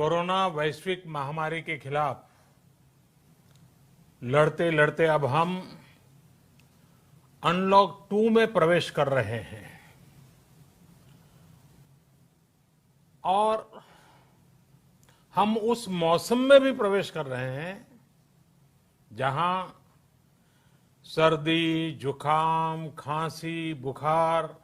Corona वैश्विक महामारी के खिलाफ लड़ते लड़ते अब हम अनलॉक 2 में प्रवेश कर रहे हैं और हम उस मौसम में भी प्रवेश कर रहे हैं जहां सर्दी, जुकाम, खांसी, बुखार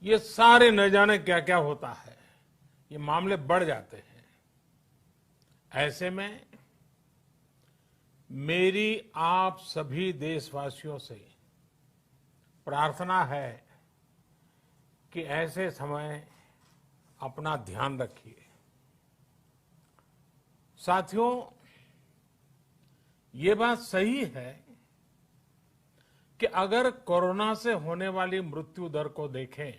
ये सारे न जाने क्या क्या होता है, ये मामले बढ़ जाते हैं। ऐसे में मेरी आप सभी देशवासियों से प्रार्थना है कि ऐसे समय अपना ध्यान रखिए। साथियों, ये बात सही है कि अगर कोरोना से होने वाली मृत्यु दर को देखें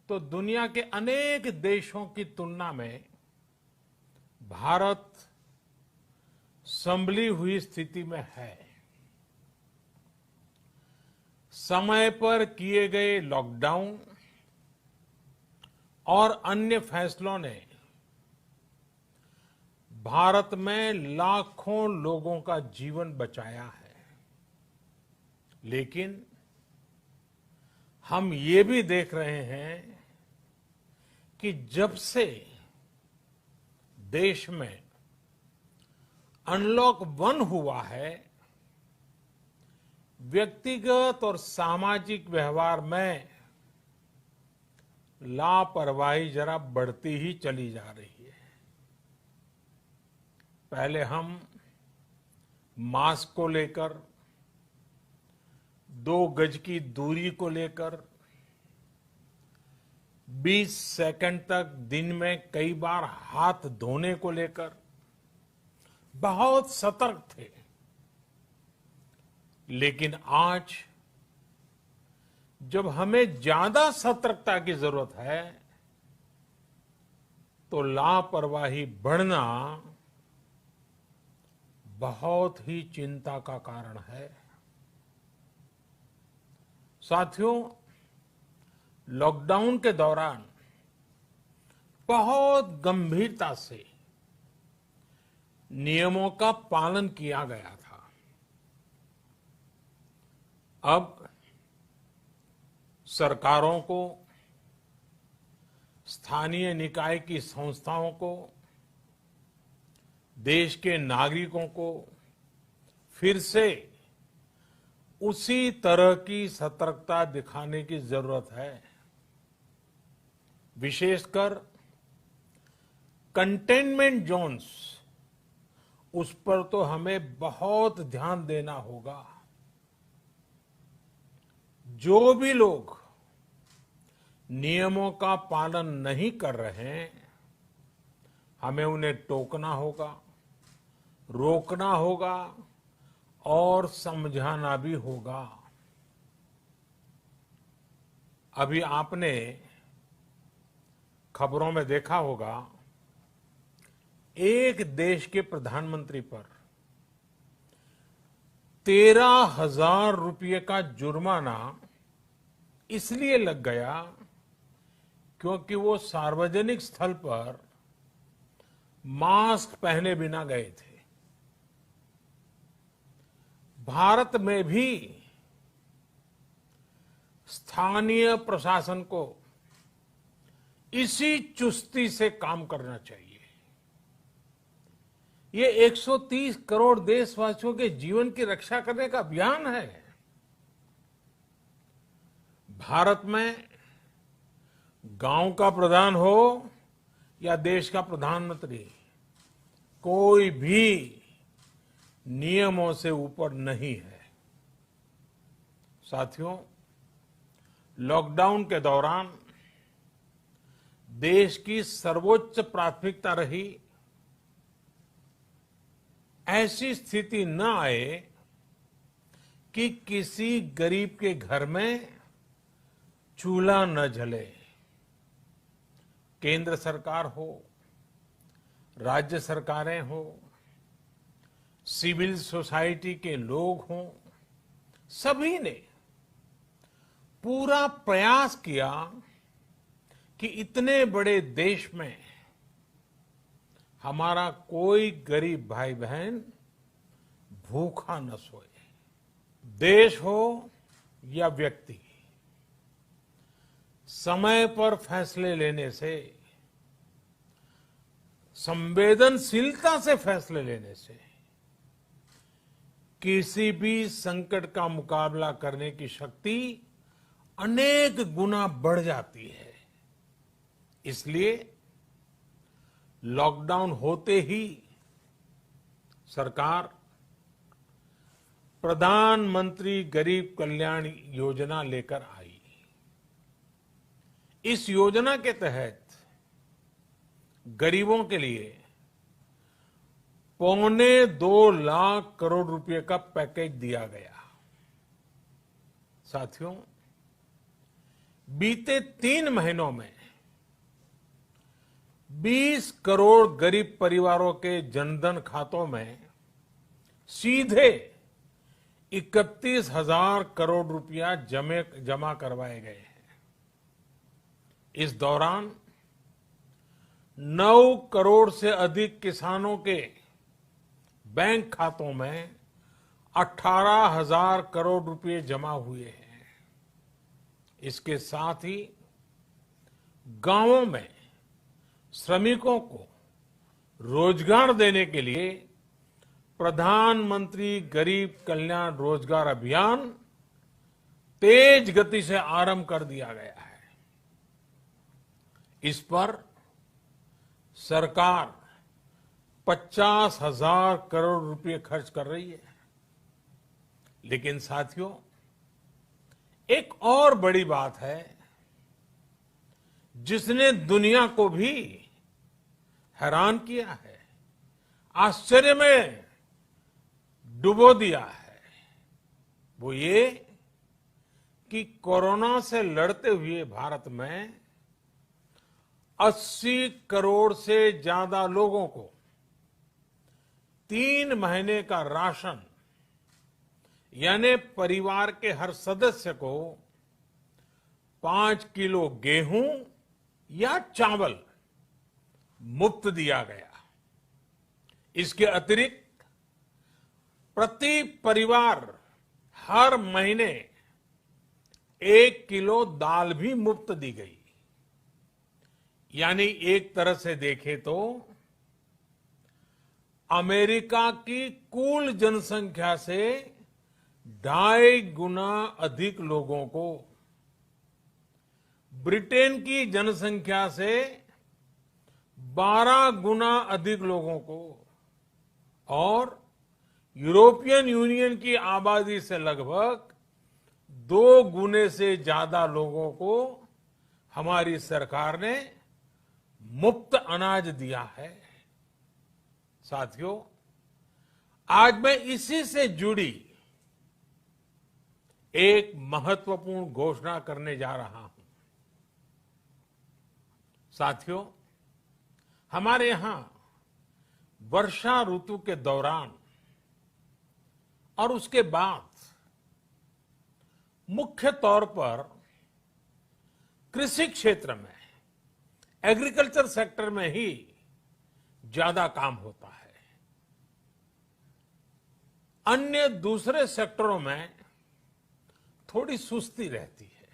तो दुनिया के अनेक देशों की तुलना में भारत संभली हुई स्थिति में है। समय पर किए गए लॉकडाउन और अन्य फैसलों ने भारत में लाखों लोगों का जीवन बचाया है, लेकिन हम ये भी देख रहे हैं कि जब से देश में अनलॉक 1 हुआ है, व्यक्तिगत और सामाजिक व्यवहार में लापरवाही जरा बढ़ती ही चली जा रही है। पहले हम मास्क को लेकर, 2 गज की दूरी को लेकर 20 सेकंड तक दिन में कई बार हाथ धोने को लेकर बहुत सतर्क थे, लेकिन आज जब हमें ज्यादा सतर्कता की जरूरत है तो लापरवाही बढ़ना बहुत ही चिंता का कारण है। साथियों, लॉकडाउन के दौरान बहुत गंभीरता से नियमों का पालन किया गया था। अब सरकारों को, स्थानीय निकाय की संस्थाओं को, देश के नागरिकों को फिर से उसी तरह की सतर्कता दिखाने की जरूरत है। विशेषकर कंटेनमेंट जोन्स, उस पर तो हमें बहुत ध्यान देना होगा। जो भी लोग नियमों का पालन नहीं कर रहे हैं, हमें उन्हें टोकना होगा, रोकना होगा और समझाना भी होगा। अभी आपने खबरों में देखा होगा, एक देश के प्रधानमंत्री पर 13,000 रुपये का जुर्माना इसलिए लग गया क्योंकि वो सार्वजनिक स्थल पर मास्क पहने बिना गए थे। भारत में भी स्थानीय प्रशासन को इसी चुस्ती से काम करना चाहिए। ये 130 करोड़ देशवासियों के जीवन की रक्षा करने का अभियान है। भारत में गांव का प्रधान हो या देश का प्रधानमंत्री, कोई भी नियमों से ऊपर नहीं है। साथियों, लॉकडाउन के दौरान देश की सर्वोच्च प्राथमिकता रही ऐसी स्थिति न आए कि किसी गरीब के घर में चूल्हा न जले। केंद्र सरकार हो, राज्य सरकारें हो, सिविल सोसाइटी के लोग हों, सभी ने पूरा प्रयास किया कि इतने बड़े देश में हमारा कोई गरीब भाई बहन भूखा न सोए। देश हो या व्यक्ति, समय पर फैसले लेने से, संवेदनशीलता से फैसले लेने से किसी भी संकट का मुकाबला करने की शक्ति अनेक गुना बढ़ जाती है। इसलिए लॉकडाउन होते ही सरकार प्रधानमंत्री गरीब कल्याण योजना लेकर आई। इस योजना के तहत गरीबों के लिए 2.25 लाख करोड़ रुपए का पैकेज दिया गया। साथियों, बीते 3 महीनों में 20 करोड़ गरीब परिवारों के जनधन खातों में सीधे 31,000 करोड़ रुपया जमा करवाए गए हैं। इस दौरान 9 करोड़ से अधिक किसानों के बैंक खातों में 18,000 करोड़ रुपए जमा हुए हैं। इसके साथ ही गांवों में श्रमिकों को रोजगार देने के लिए प्रधानमंत्री गरीब कल्याण रोजगार अभियान तेज गति से आरंभ कर दिया गया है। इस पर सरकार 50,000 करोड़ रुपए खर्च कर रही है। लेकिन साथियों, एक और बड़ी बात है जिसने दुनिया को भी हैरान किया है, आश्चर्य में डुबो दिया है। वो ये कि कोरोना से लड़ते हुए भारत में 80 करोड़ से ज्यादा लोगों को 3 महीने का राशन, यानी परिवार के हर सदस्य को 5 किलो गेहूं या चावल मुफ्त दिया गया। इसके अतिरिक्त प्रति परिवार हर महीने 1 किलो दाल भी मुफ्त दी गई। यानी एक तरह से देखें तो अमेरिका की कुल जनसंख्या से 2.5 गुना अधिक लोगों को, ब्रिटेन की जनसंख्या से 12 गुना अधिक लोगों को और यूरोपियन यूनियन की आबादी से लगभग 2 गुने से ज्यादा लोगों को हमारी सरकार ने मुफ्त अनाज दिया है। साथियों, आज मैं इसी से जुड़ी एक महत्वपूर्ण घोषणा करने जा रहा हूं। साथियों, हमारे यहां वर्षा ऋतु के दौरान और उसके बाद मुख्य तौर पर कृषि क्षेत्र में, एग्रीकल्चर सेक्टर में ही ज्यादा काम होता है। अन्य दूसरे सेक्टरों में थोड़ी सुस्ती रहती है।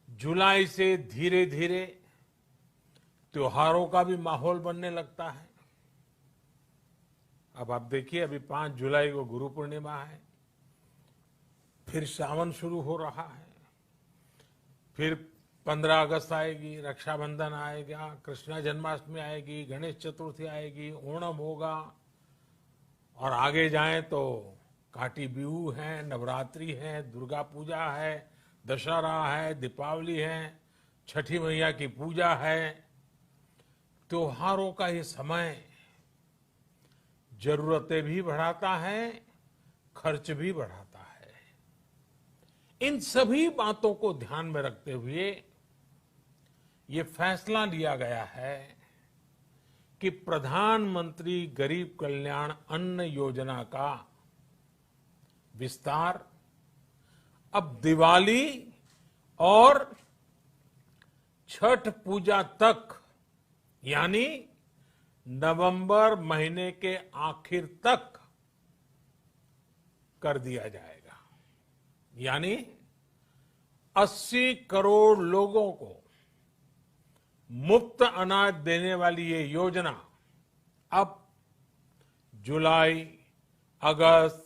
जुलाई से धीरे धीरे त्योहारों का भी माहौल बनने लगता है। अब आप देखिए, अभी 5 जुलाई को गुरु पूर्णिमा है, फिर सावन शुरू हो रहा है, फिर 15 अगस्त आएगी, रक्षाबंधन आएगा, कृष्ण जन्माष्टमी आएगी, गणेश चतुर्थी आएगी, ओणम होगा और आगे जाएं तो काटी बिहू है, नवरात्रि है, दुर्गा पूजा है, दशहरा है, दीपावली है, छठी मैया की पूजा है। त्योहारों का ये समय जरूरतें भी बढ़ाता है, खर्च भी बढ़ाता है। इन सभी बातों को ध्यान में रखते हुए ये फैसला लिया गया है कि प्रधानमंत्री गरीब कल्याण अन्न योजना का विस्तार अब दिवाली और छठ पूजा तक, यानी नवंबर महीने के आखिर तक कर दिया जाएगा। यानी 80 करोड़ लोगों को मुफ्त अनाज देने वाली ये योजना अब जुलाई, अगस्त,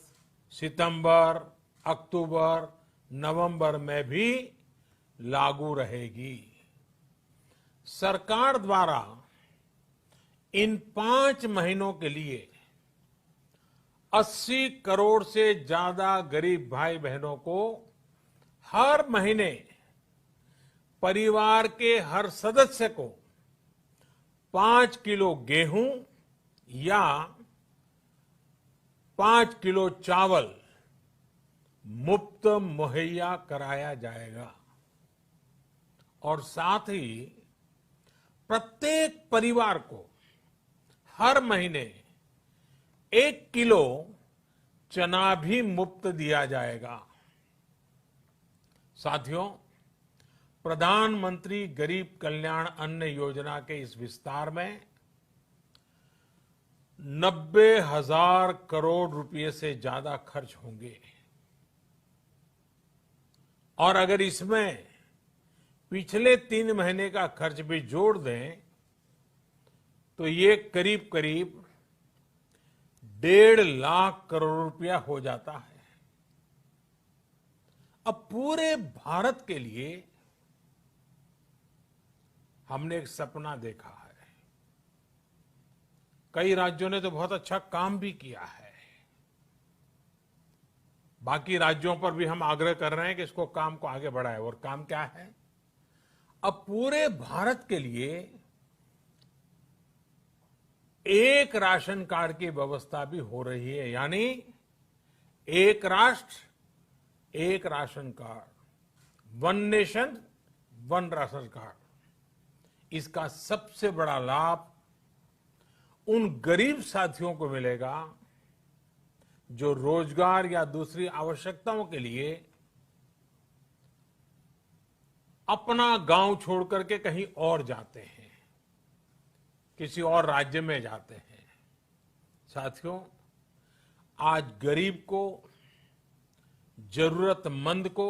सितंबर, अक्टूबर, नवंबर में भी लागू रहेगी। सरकार द्वारा इन 5 महीनों के लिए 80 करोड़ से ज्यादा गरीब भाई बहनों को हर महीने परिवार के हर सदस्य को 5 किलो गेहूं या 5 किलो चावल मुफ्त मुहैया कराया जाएगा। और साथ ही प्रत्येक परिवार को हर महीने 1 किलो चना भी मुफ्त दिया जाएगा। साथियों, प्रधानमंत्री गरीब कल्याण अन्न योजना के इस विस्तार में 90,000 करोड़ रुपए से ज्यादा खर्च होंगे। और अगर इसमें पिछले 3 महीने का खर्च भी जोड़ दें तो ये करीब करीब 1.5 लाख करोड़ रुपया हो जाता है। अब पूरे भारत के लिए हमने एक सपना देखा है। कई राज्यों ने तो बहुत अच्छा काम भी किया है। बाकी राज्यों पर भी हम आग्रह कर रहे हैं कि इसको काम को आगे बढ़ाएं। और काम क्या है? अब पूरे भारत के लिए एक राशन कार्ड की व्यवस्था भी हो रही है। यानी एक राष्ट्र एक ration card, one nation one ration card. इसका सबसे बड़ा लाभ उन गरीब साथियों को मिलेगा जो रोजगार या दूसरी आवश्यकताओं के लिए अपना गांव छोड़ करके कहीं और जाते हैं, किसी और राज्य में जाते हैं। साथियों, आज गरीब को, जरूरतमंद को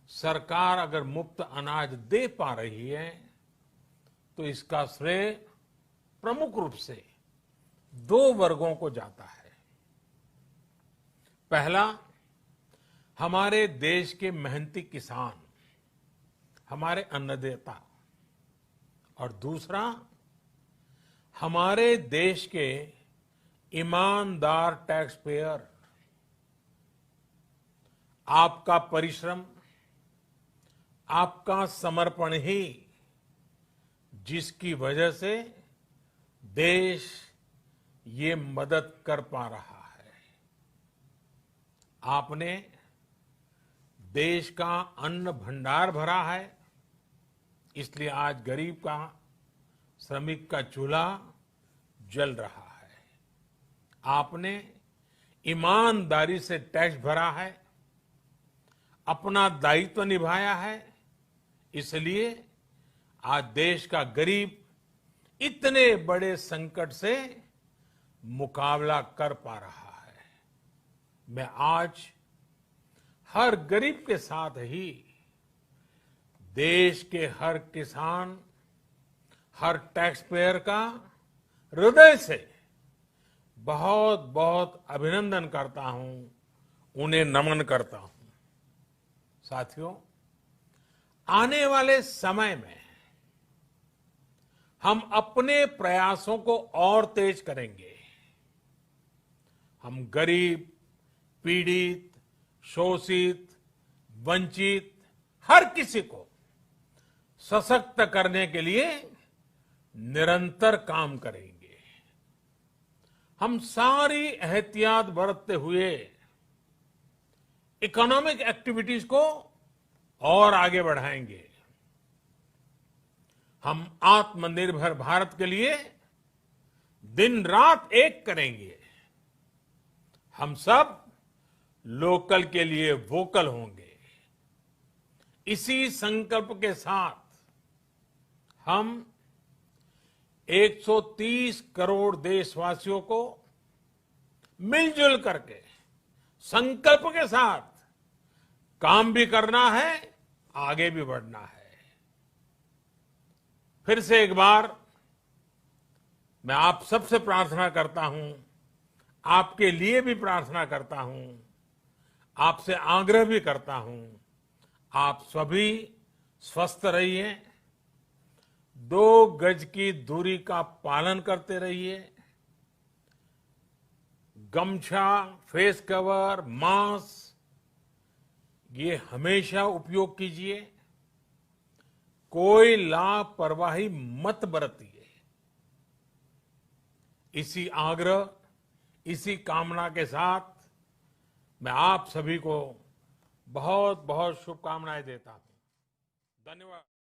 सरकार अगर मुफ्त अनाज दे पा रही है तो इसका श्रेय प्रमुख रूप से 2 वर्गों को जाता है। पहला, हमारे देश के मेहनती किसान, हमारे अन्नदाता। और दूसरा, हमारे देश के ईमानदार टैक्स पेयर। आपका परिश्रम, आपका समर्पण ही जिसकी वजह से देश ये मदद कर पा रहा है। आपने देश का अन्न भंडार भरा है, इसलिए आज गरीब का, श्रमिक का चूल्हा जल रहा है। आपने ईमानदारी से टैक्स भरा है, अपना दायित्व निभाया है, इसलिए आज देश का गरीब इतने बड़े संकट से मुकाबला कर पा रहा है। मैं आज हर गरीब के साथ ही देश के हर किसान, हर टैक्स पेयर का हृदय से बहुत बहुत अभिनंदन करता हूं, उन्हें नमन करता हूं। साथियों, आने वाले समय में हम अपने प्रयासों को और तेज करेंगे। हम गरीब, पीड़ित, शोषित, वंचित हर किसी को सशक्त करने के लिए निरंतर काम करेंगे। हम सारी एहतियात बरतते हुए इकोनॉमिक एक्टिविटीज को और आगे बढ़ाएंगे। हम आत्मनिर्भर भारत के लिए दिन रात एक करेंगे। हम सब लोकल के लिए वोकल होंगे। इसी संकल्प के साथ हम 130 करोड़ देशवासियों को मिलजुल करके संकल्प के साथ काम भी करना है, आगे भी बढ़ना है। फिर से एक बार मैं आप सबसे प्रार्थना करता हूं, आपके लिए भी प्रार्थना करता हूं, आपसे आग्रह भी करता हूं, आप सभी स्वस्थ रहिए, 2 गज की दूरी का पालन करते रहिए, गमछा, फेस कवर, मास्क ये हमेशा उपयोग कीजिए, कोई लापरवाही मत बरतिए। इसी आग्रह, इसी कामना के साथ मैं आप सभी को बहुत बहुत शुभकामनाएं देता हूं। धन्यवाद।